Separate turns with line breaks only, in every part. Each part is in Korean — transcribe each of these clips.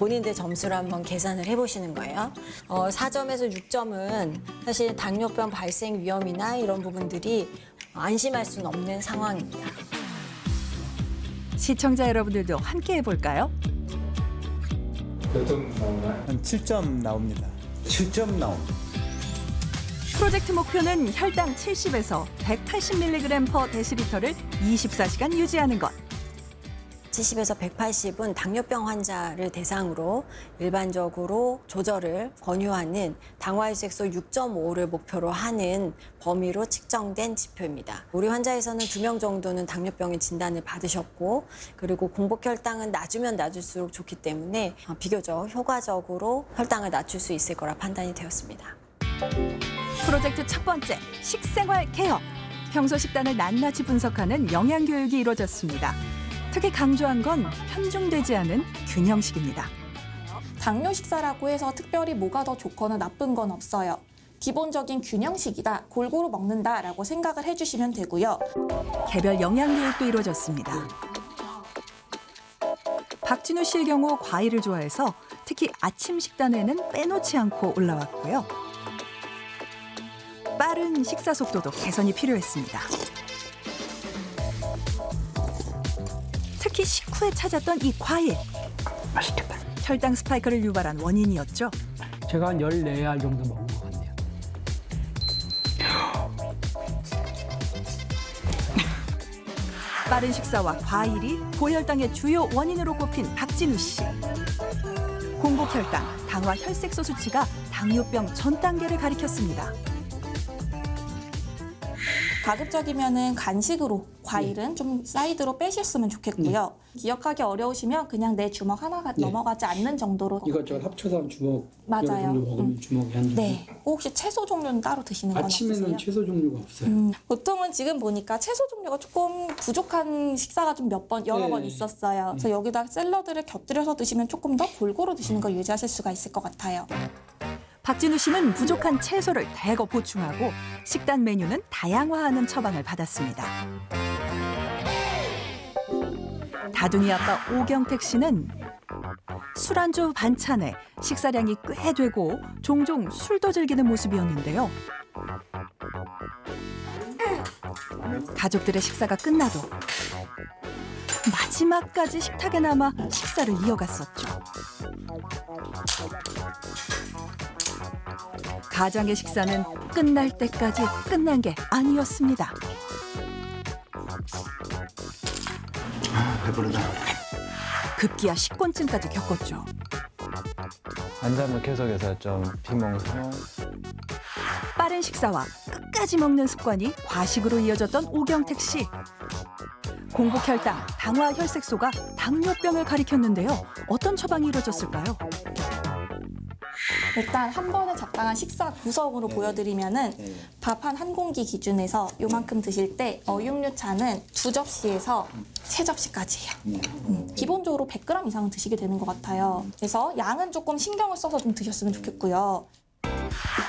본인들 점수를 한번 계산을 해보시는 거예요. 4점에서 6점은 사실 당뇨병 발생 위험이나 이런 부분들이 안심할 수는 없는 상황입니다.
시청자 여러분들도 함께 해볼까요?
몇 점 나오나요?
한 7점 나옵니다.
7점 나옵니다.
프로젝트 목표는 혈당 70에서 180mg/dl를 24시간 유지하는 것.
70에서 180은 당뇨병 환자를 대상으로 일반적으로 조절을 권유하는 당화혈색소 6.5를 목표로 하는 범위로 측정된 지표입니다. 우리 환자에서는 2명 정도는 당뇨병의 진단을 받으셨고, 그리고 공복혈당은 낮으면 낮을수록 좋기 때문에 비교적 효과적으로 혈당을 낮출 수 있을 거라 판단이 되었습니다.
프로젝트 첫 번째, 식생활 개혁. 평소 식단을 낱낱이 분석하는 영양교육이 이루어졌습니다. 특히 강조한 건 편중되지 않은 균형식입니다.
당뇨 식사라고 해서 특별히 뭐가 더 좋거나 나쁜 건 없어요. 기본적인 균형식이다, 골고루 먹는다라고 생각을 해주시면 되고요.
개별 영양교육도 이루어졌습니다. 박진우 씨의 경우 과일을 좋아해서 특히 아침 식단에는 빼놓지 않고 올라왔고요. 빠른 식사 속도도 개선이 필요했습니다. 특히 식후에 찾았던 이 과일.
맛있겠다.
혈당 스파이크를 유발한 원인이었죠.
제가 한 14알 정도 먹은 것 같네요.
빠른 식사와 과일이 고혈당의 주요 원인으로 꼽힌 박진우 씨. 공복혈당, 당화 혈색소 수치가 당뇨병 전 단계를 가리켰습니다.
가급적이면은 간식으로 과일은 좀 사이드로 빼셨으면 좋겠고요. 기억하기 어려우시면 그냥 내 주먹 하나가 넘어가지 않는 정도로.
이것저것 합쳐서 한 주먹
맞아요.
여러 종류 먹으면 주먹이 한 점.
네. 혹시 채소 종류는 따로 드시는 건
아침에는
없으세요?
채소 종류가 없어요.
보통은 지금 보니까 채소 종류가 조금 부족한 식사가 좀 여러 번 있었어요. 그래서 여기다 샐러드를 곁들여서 드시면 조금 더 골고루 드시는 걸 유지하실 수가 있을 것 같아요.
박진우 씨는 부족한 채소를 대거 보충하고 식단 메뉴는 다양화하는 처방을 받았습니다. 다둥이 아빠 오경택 씨는 술안주 반찬에 식사량이 꽤 되고 종종 술도 즐기는 모습이었는데요. 가족들의 식사가 끝나도 마지막까지 식탁에 남아 식사를 이어갔었죠. 가장의 식사는 끝날 때까지 끝난 게 아니었습니다.
배부르다.
급기야 식곤증까지 겪었죠.
앉아면 계속해서 좀 피멍하고
빠른 식사와 끝까지 먹는 습관이 과식으로 이어졌던 오경택 씨. 공복혈당, 당화 혈색소가 당뇨병을 가리켰는데요. 어떤 처방이 이루어졌을까요?
일단 한 번에 적당한 식사 구성으로 보여드리면은 밥 한 공기 기준에서 요만큼 드실 때 어육류차는 2접시에서 3접시까지예요. 기본적으로 100g 이상은 드시게 되는 것 같아요. 그래서 양은 조금 신경을 써서 좀 드셨으면 좋겠고요.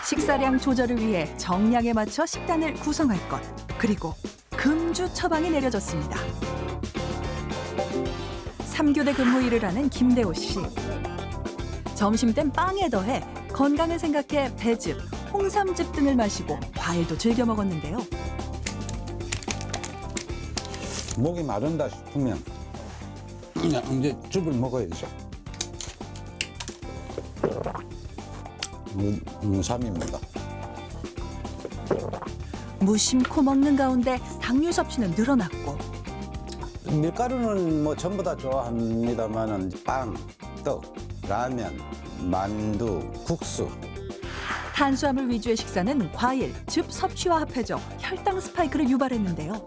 식사량 조절을 위해 정량에 맞춰 식단을 구성할 것. 그리고 금주 처방이 내려졌습니다. 3교대 근무일을 하는 김대호 씨. 점심땐 빵에 더해 건강을 생각해 배즙, 홍삼즙 등을 마시고 과일도 즐겨 먹었는데요.
목이 마른다 싶으면 그냥 이제 즙을 먹어야죠. 3입니다.
무심코 먹는 가운데 당류 섭취는 늘어났고
밀가루는 뭐 전부 다 좋아합니다만은 빵, 떡, 라면, 만두, 국수.
탄수화물 위주의 식사는 과일, 즙 섭취와 합해져 혈당 스파이크를 유발했는데요.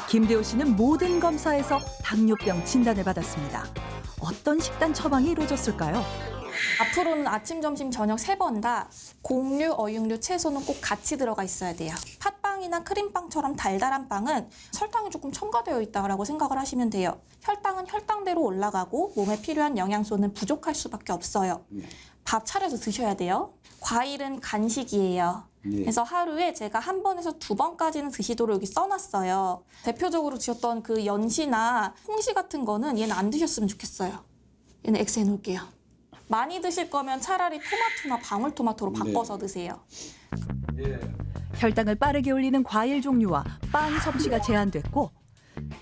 김대호 씨는 모든 검사에서 당뇨병 진단을 받았습니다. 어떤 식단 처방이 이루어졌을까요?
앞으로는 아침, 점심, 저녁 3번 다 곡류, 어육류, 채소는 꼭 같이 들어가 있어야 돼요. 팥빵이나 크림빵처럼 달달한 빵은 설탕이 조금 첨가되어 있다고 생각을 하시면 돼요. 혈당은 혈당대로 올라가고 몸에 필요한 영양소는 부족할 수밖에 없어요. 밥 차려서 드셔야 돼요. 과일은 간식이에요.
네.
그래서 하루에 제가 한 번에서 2번까지는 드시도록 여기 써놨어요. 대표적으로 드셨던 그 연시나 홍시 같은 거는 얘는 안 드셨으면 좋겠어요. 얘는 X해 놓을게요. 많이 드실 거면 차라리 토마토나 방울토마토로 바꿔서 드세요.
혈당을 빠르게 올리는 과일 종류와 빵 섭취가 제한됐고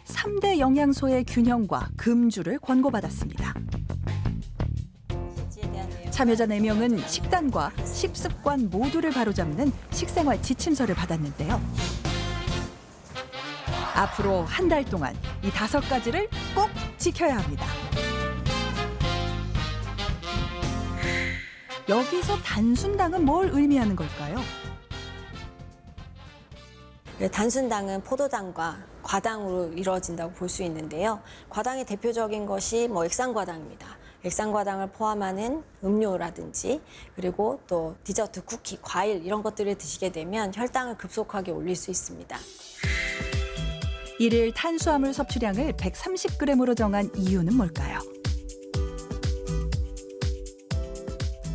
3대 영양소의 균형과 금주를 권고받았습니다. 참여자 4명은 식단과 식습관 모두를 바로잡는 식생활 지침서를 받았는데요. 앞으로 한 달 동안 이 5가지를 꼭 지켜야 합니다. 여기서 단순당은 뭘 의미하는 걸까요?
단순당은 포도당과 과당으로 이루어진다고 볼 수 있는데요. 과당의 대표적인 것이 액상과당입니다. 액상과당을 포함하는 음료라든지 그리고 또 디저트, 쿠키, 과일 이런 것들을 드시게 되면 혈당을 급속하게 올릴 수 있습니다.
일일 탄수화물 섭취량을 130g으로 정한 이유는 뭘까요?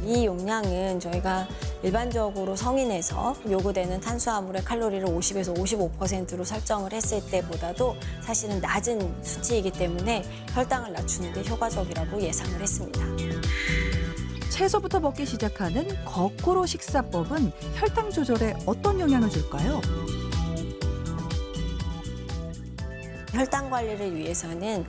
이 용량은 저희가 일반적으로 성인에서 요구되는 탄수화물의 칼로리를 50에서 55%로 설정을 했을 때보다도 사실은 낮은 수치이기 때문에 혈당을 낮추는 데 효과적이라고 예상을 했습니다.
채소부터 먹기 시작하는 거꾸로 식사법은 혈당 조절에 어떤 영향을 줄까요?
혈당 관리를 위해서는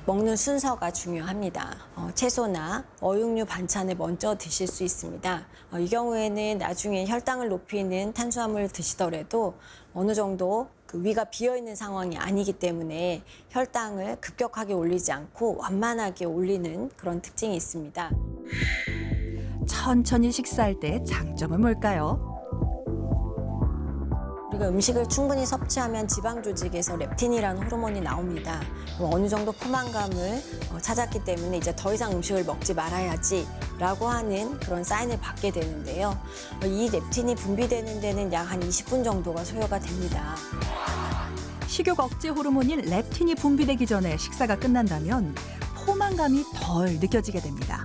먹는 순서가 중요합니다. 채소나 어육류 반찬을 먼저 드실 수 있습니다. 이 경우에는 나중에 혈당을 높이는 탄수화물을 드시더라도 어느 정도 그 위가 비어있는 상황이 아니기 때문에 혈당을 급격하게 올리지 않고 완만하게 올리는 그런 특징이 있습니다.
천천히 식사할 때 장점은 뭘까요?
우리가 음식을 충분히 섭취하면 지방 조직에서 렙틴이라는 호르몬이 나옵니다. 어느 정도 포만감을 찾았기 때문에 이제 더 이상 음식을 먹지 말아야지라고 하는 그런 사인을 받게 되는데요. 이 렙틴이 분비되는 데는 약 한 20분 정도가 소요가 됩니다.
식욕 억제 호르몬인 렙틴이 분비되기 전에 식사가 끝난다면 포만감이 덜 느껴지게 됩니다.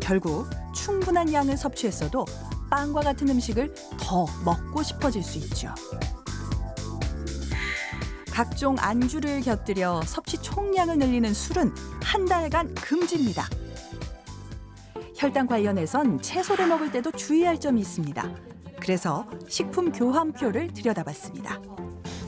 결국 충분한 양을 섭취했어도 빵과 같은 음식을 더 먹고 싶어질 수 있죠. 각종 안주를 곁들여 섭취 총량을 늘리는 술은 한 달간 금지입니다. 혈당 관련해선 채소를 먹을 때도 주의할 점이 있습니다. 그래서 식품 교환표를 들여다봤습니다.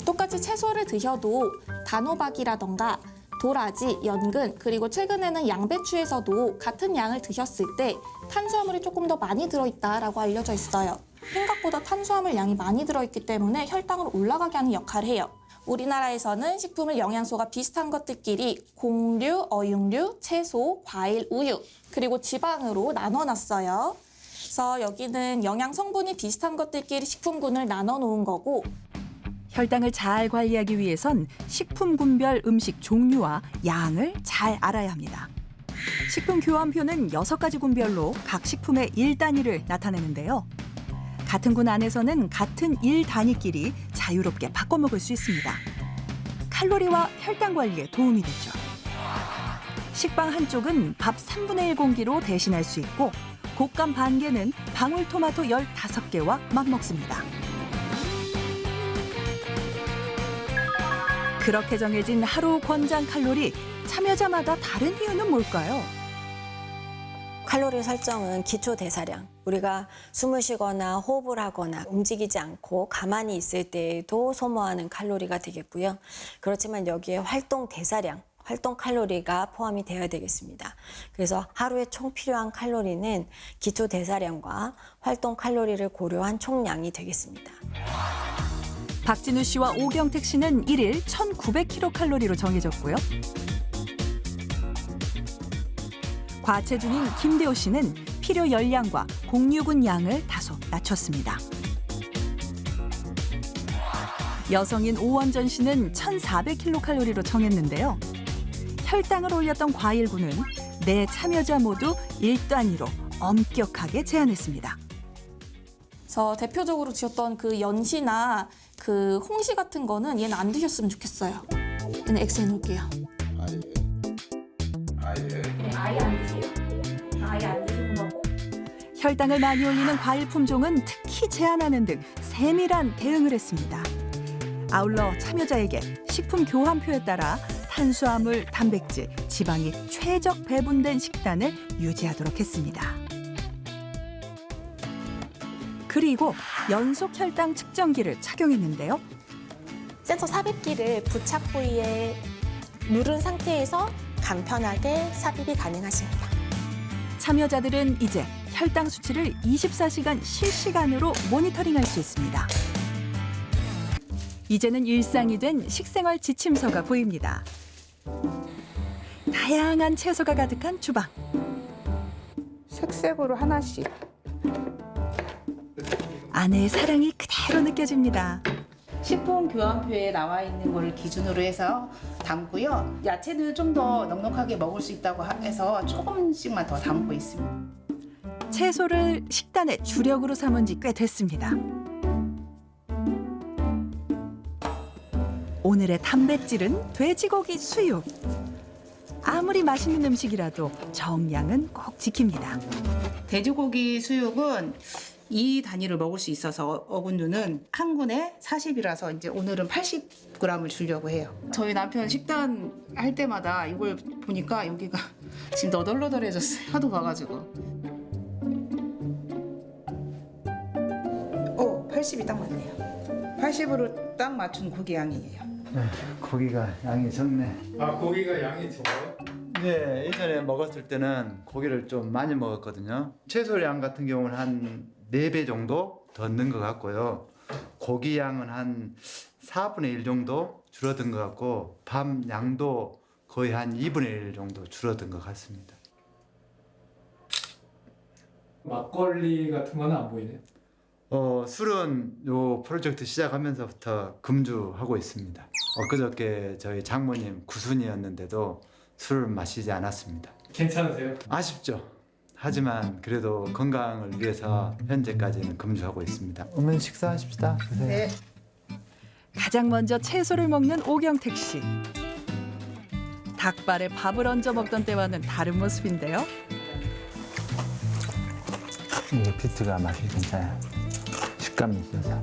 똑같이 채소를 드셔도 단호박이라던가 도라지, 연근, 그리고 최근에는 양배추에서도 같은 양을 드셨을 때 탄수화물이 조금 더 많이 들어있다라고 알려져 있어요. 생각보다 탄수화물 양이 많이 들어있기 때문에 혈당을 올라가게 하는 역할을 해요. 우리나라에서는 식품을 영양소가 비슷한 것들끼리 곡류, 어육류, 채소, 과일, 우유, 그리고 지방으로 나눠놨어요. 그래서 여기는 영양 성분이 비슷한 것들끼리 식품군을 나눠 놓은 거고
혈당을 잘 관리하기 위해선 식품군별 음식 종류와 양을 잘 알아야 합니다. 식품 교환표는 6가지 군별로 각 식품의 1단위를 나타내는데요. 같은 군 안에서는 같은 1단위끼리 자유롭게 바꿔 먹을 수 있습니다. 칼로리와 혈당 관리에 도움이 되죠. 식빵 한쪽은 밥 3분의 1 공기로 대신할 수 있고 곶감 반 개는 방울토마토 15개와 맞먹습니다. 그렇게 정해진 하루 권장 칼로리, 참여자마다 다른 이유는 뭘까요?
칼로리 설정은 기초 대사량. 우리가 숨을 쉬거나 호흡을 하거나 움직이지 않고 가만히 있을 때에도 소모하는 칼로리가 되겠고요. 그렇지만 여기에 활동 대사량, 활동 칼로리가 포함이 되어야 되겠습니다. 그래서 하루에 총 필요한 칼로리는 기초 대사량과 활동 칼로리를 고려한 총량이 되겠습니다.
박진우 씨와 오경택 씨는 1일 1,900kcal로 정해졌고요. 과체중인 김대호 씨는 필요 열량과 곡류군 양을 다소 낮췄습니다. 여성인 오원전 씨는 1,400kcal로 정했는데요. 혈당을 올렸던 과일군은 네 참여자 모두 1단위로 엄격하게 제한했습니다.
그래서 대표적으로 드셨던 그 연시나 그 홍시 같은 거는 얘는 안 드셨으면 좋겠어요. 얘는 X해 놓을게요.
아예.
아예 안 드세요. 아예 안 드시는 거고
혈당을 많이 올리는 과일 품종은 특히 제한하는 등 세밀한 대응을 했습니다. 아울러 참여자에게 식품 교환표에 따라 탄수화물, 단백질, 지방이 최적 배분된 식단을 유지하도록 했습니다. 그리고 연속 혈당 측정기를 착용했는데요.
센서 삽입기를 부착 부위에 누른 상태에서 간편하게 삽입이 가능하십니다.
참여자들은 이제 혈당 수치를 24시간 실시간으로 모니터링할 수 있습니다. 이제는 일상이 된 식생활 지침서가 보입니다. 다양한 채소가 가득한 주방.
색색으로 하나씩.
아내의 사랑이 그대로 느껴집니다.
식품 교환표에 나와 있는 걸 기준으로 해서 담고요. 야채는 좀 더 넉넉하게 먹을 수 있다고 해서 조금씩만 더 담고 있습니다.
채소를 식단의 주력으로 삼은 지 꽤 됐습니다. 오늘의 단백질은 돼지고기 수육. 아무리 맛있는 음식이라도 정량은 꼭 지킵니다.
돼지고기 수육은 이 단위를 먹을 수 있어서 어군류는 한 군에 40이라서 이제 오늘은 80g을 주려고 해요. 저희 남편 식단 할 때마다 이걸 보니까 여기가 지금 너덜너덜해졌어요. 하도 봐가지고. 80이 딱 맞네요. 80으로 딱 맞춘 고기 양이에요.
네, 고기가 양이 적네.
아, 고기가 양이 적어요?
네, 예전에 먹었을 때는 고기를 좀 많이 먹었거든요. 채소량 같은 경우는 한 4배 정도 더 넣는 것 같고요. 고기 양은 한 4분의 1 정도 줄어든 것 같고 밥 양도 거의 한 2분의 1 정도 줄어든 것 같습니다.
막걸리 같은 거는 안 보이네.
술은 요 프로젝트 시작하면서부터 금주하고 있습니다. 엊그저께 저희 장모님 구순이었는데도 술을 마시지 않았습니다.
괜찮으세요?
아쉽죠. 하지만 그래도 건강을 위해서 현재까지는 금주하고 있습니다. 어머니 식사하십시다.
네.
가장 먼저 채소를 먹는 오경택 씨. 닭발에 밥을 얹어 먹던 때와는 다른 모습인데요.
이게 비트가 맛이 괜찮아요. 식감이 있어서.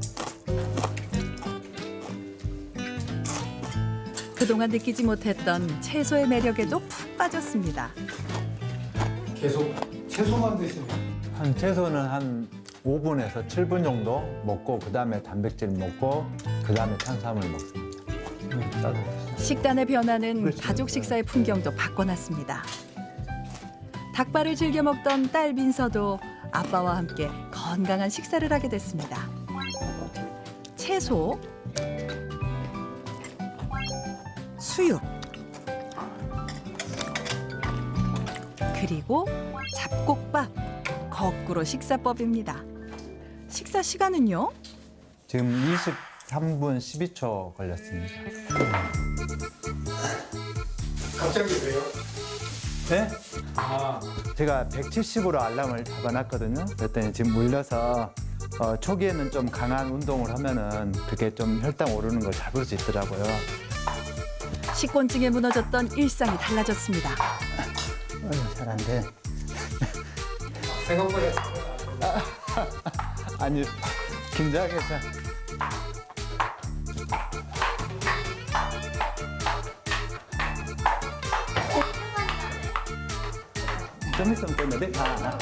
그동안 느끼지 못했던 채소의 매력에도 푹 빠졌습니다.
계속 채소만 드시는
한 채소는 한 5분에서 7분 정도 먹고 그다음에 단백질 먹고 그다음에 탄수화물 먹습니다.
식단의 변화는
그렇죠.
가족 식사의 풍경도 바꿔놨습니다. 닭발을 즐겨 먹던 딸 민서도 아빠와 함께 건강한 식사를 하게 됐습니다. 채소, 수육, 그리고 잡곡밥, 거꾸로 식사법입니다. 식사 시간은요?
지금 23분 12초 걸렸습니다.
갑자기 왜요?
네?
아,
제가 170으로 알람을 잡아놨거든요. 그랬더니 지금 물려서 초기에는 좀 강한 운동을 하면은 그게 좀 혈당 오르는 걸 잡을 수 있더라고요.
식곤증에 무너졌던 일상이 달라졌습니다.
잘 안 돼.
생각보다 잘
아니, 긴장해서. 좀 있으면 또 내려 가.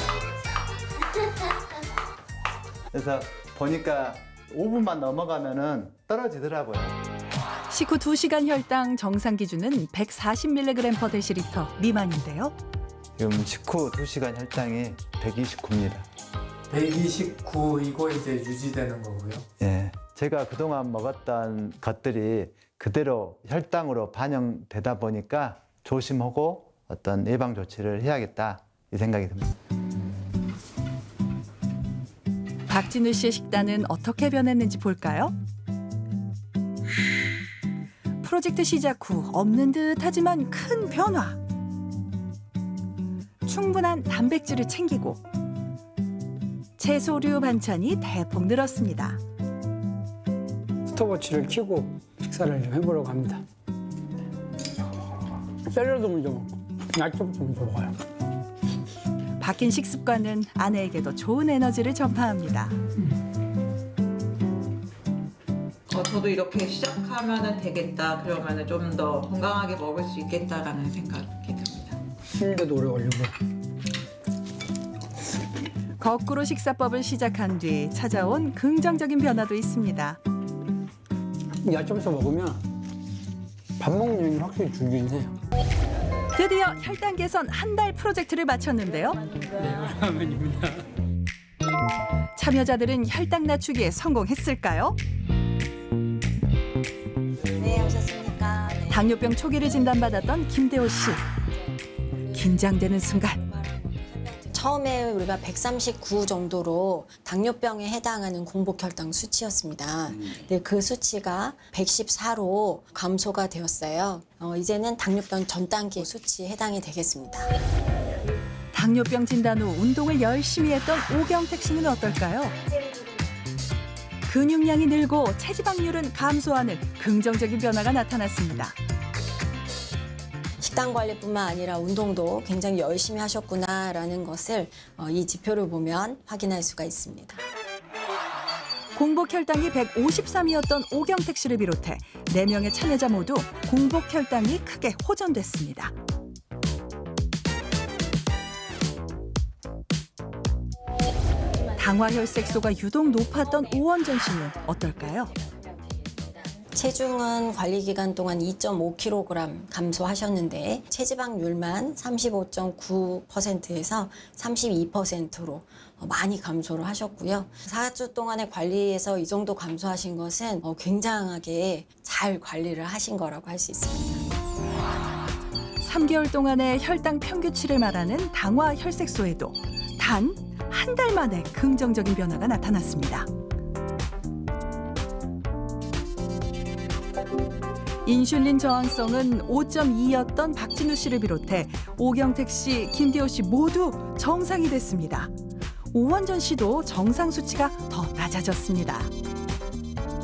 그래서 보니까 5분만 넘어가면은 떨어지더라고요.
식후 2시간 혈당 정상 기준은 140mg/dL 미만인데요.
지금 식후 2시간 혈당이 129입니다.
129 이거 이제 유지되는 거고요.
예. 제가 그동안 먹었던 것들이 그대로 혈당으로 반영되다 보니까 조심하고 어떤 예방 조치를 해야겠다 이 생각이 듭니다.
박진우 씨의 식단은 어떻게 변했는지 볼까요? 프로젝트 시작 후 없는 듯 하지만 큰 변화. 충분한 단백질을 챙기고 채소류 반찬이 대폭 늘었습니다.
스톱워치를 켜고 식사를 좀 해보려고 합니다. 샐러드 먼저 먹고 야채부터 먼저 먹어요.
바뀐 식습관은 아내에게도 좋은 에너지를 전파합니다.
저도 이렇게 시작하면 되겠다. 그러면 좀 더 건강하게 먹을 수 있겠다라는 생각이 듭니다.
힘도 오래 걸리고.
거꾸로 식사법을 시작한 뒤 찾아온 긍정적인 변화도 있습니다.
이 아침부터 먹으면 밥 먹는 양이 확실히 줄긴 해요.
드디어 혈당 개선 한 달 프로젝트를 마쳤는데요.
네, 라면입니다.
참여자들은 혈당 낮추기에 성공했을까요?
네, 오셨습니까? 네.
당뇨병 초기를 진단받았던 김대호 씨. 긴장되는 순간
처음에 우리가 139 정도로 당뇨병에 해당하는 공복혈당 수치였습니다. 근데 그 수치가 114로 감소가 되었어요. 이제는 당뇨병 전 단계 수치에 해당이 되겠습니다.
당뇨병 진단 후 운동을 열심히 했던 오경택 씨는 어떨까요? 근육량이 늘고 체지방률은 감소하는 긍정적인 변화가 나타났습니다.
식단 관리뿐만 아니라 운동도 굉장히 열심히 하셨구나라는 것을 이 지표를 보면 확인할 수가 있습니다.
공복 혈당이 153이었던 오경택 씨를 비롯해 4명의 참여자 모두 공복 혈당이 크게 호전됐습니다. 당화혈색소가 유독 높았던 오원전 씨는 어떨까요?
체중은 관리 기간 동안 2.5kg 감소하셨는데 체지방률만 35.9%에서 32%로 많이 감소를 하셨고요. 4주 동안의 관리에서 이 정도 감소하신 것은 굉장하게 잘 관리를 하신 거라고 할 수 있습니다.
3개월 동안의 혈당 평균치를 말하는 당화혈색소에도 단 한 달 만에 긍정적인 변화가 나타났습니다. 인슐린 저항성은 5.2였던 박진우 씨를 비롯해 오경택 씨, 김대호 씨 모두 정상이 됐습니다. 오원전 씨도 정상 수치가 더 낮아졌습니다.